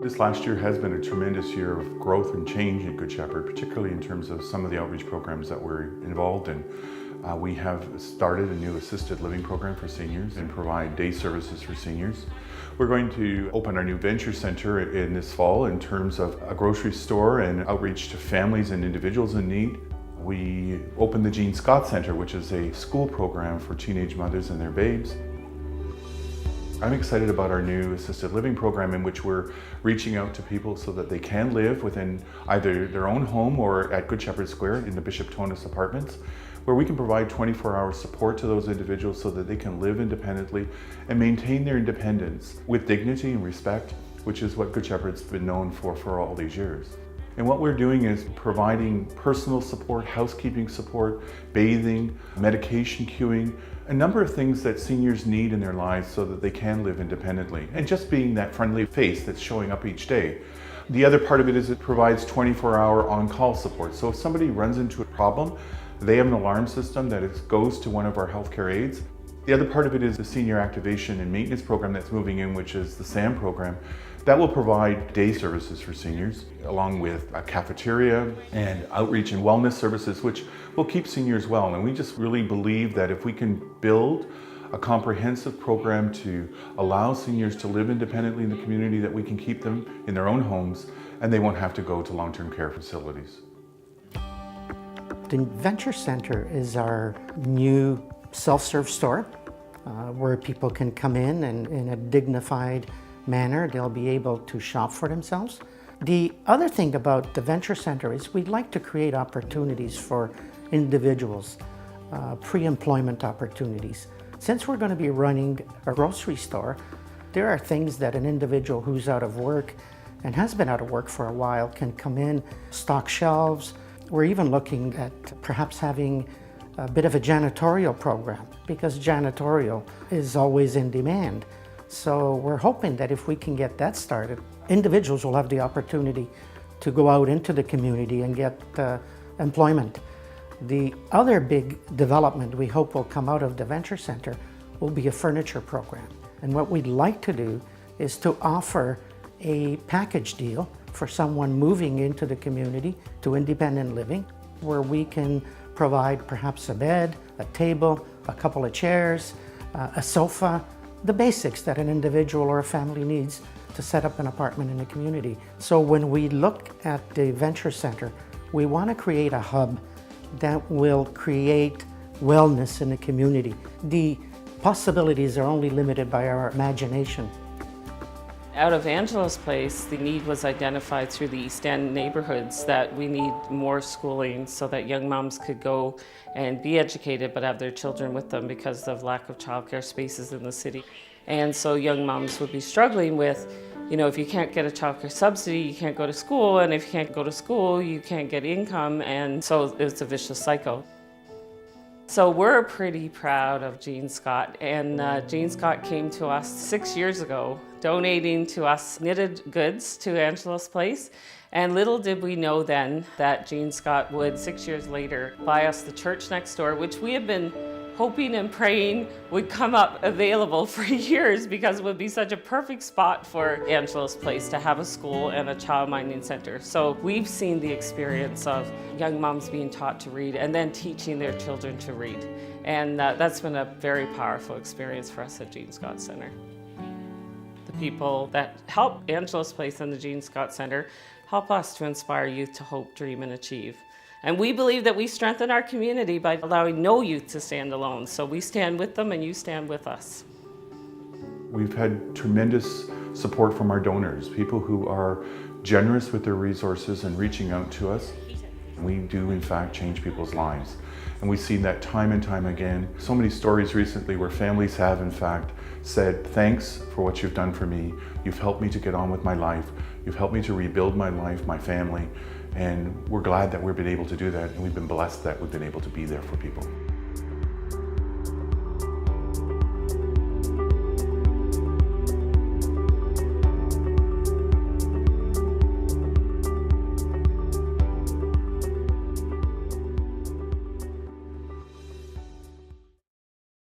This last year has been a tremendous year of growth and change at Good Shepherd, particularly in terms of some of the outreach programs that we're involved in. We have started a new assisted living program for seniors and provide day services for seniors. We're going to open our new venture center in this fall in terms of a grocery store and outreach to families and individuals in need. We opened the Jean Scott Center, which is a school program for teenage mothers and their babes. I'm excited about our new assisted living program in which we're reaching out to people so that they can live within either their own home or at Good Shepherd Square in the Bishop Tonus Apartments, where we can provide 24-hour support to those individuals so that they can live independently and maintain their independence with dignity and respect, which is what Good Shepherd's been known for all these years. And what we're doing is providing personal support, housekeeping support, bathing, medication queuing, a number of things that seniors need in their lives so that they can live independently, and just being that friendly face that's showing up each day. The other part of it is it provides 24-hour on-call support. So if somebody runs into a problem, they have an alarm system that goes to one of our healthcare aides. The other part of it is the Senior Activation and Maintenance Program that's moving in, which is the SAM program. That will provide day services for seniors, along with a cafeteria and outreach and wellness services, which will keep seniors well. And we just really believe that if we can build a comprehensive program to allow seniors to live independently in the community, that we can keep them in their own homes and they won't have to go to long-term care facilities. The Venture Center is our new self-serve store where people can come in and in a dignified manner they'll be able to shop for themselves. The other thing about the Venture Center is we'd like to create opportunities for individuals, pre-employment opportunities. Since we're going to be running a grocery store, there are things that an individual who's out of work and has been out of work for a while can come in, stock shelves. We're even looking at perhaps having a bit of a janitorial program, because janitorial is always in demand. So we're hoping that if we can get that started, individuals will have the opportunity to go out into the community and get employment. The other big development we hope will come out of the Venture Center will be a furniture program. And what we'd like to do is to offer a package deal for someone moving into the community to independent living, where we can provide perhaps a bed, a table, a couple of chairs, a sofa, the basics that an individual or a family needs to set up an apartment in the community. So when we look at the Venture Center, we want to create a hub that will create wellness in the community. The possibilities are only limited by our imagination. Out of Angela's Place, the need was identified through the East End neighborhoods that we need more schooling so that young moms could go and be educated but have their children with them because of lack of childcare spaces in the city. And so young moms would be struggling with, if you can't get a childcare subsidy, you can't go to school, and if you can't go to school, you can't get income, and so it's a vicious cycle. So we're pretty proud of Jean Scott, and Jean Scott came to us 6 years ago, donating to us knitted goods to Angela's Place. And little did we know then that Jean Scott would, 6 years later, buy us the church next door, which we had been hoping and praying would come up available for years because it would be such a perfect spot for Angela's Place to have a school and a child minding center. So we've seen the experience of young moms being taught to read and then teaching their children to read. And that's been a very powerful experience for us at Jean Scott Center. The people that help Angela's Place and the Jean Scott Center help us to inspire youth to hope, dream, and achieve. And we believe that we strengthen our community by allowing no youth to stand alone. So we stand with them and you stand with us. We've had tremendous support from our donors, people who are generous with their resources and reaching out to us. We do in fact change people's lives. And we've seen that time and time again. So many stories recently where families have in fact said, thanks for what you've done for me. You've helped me to get on with my life. You've helped me to rebuild my life, my family. And we're glad that we've been able to do that, and we've been blessed that we've been able to be there for people.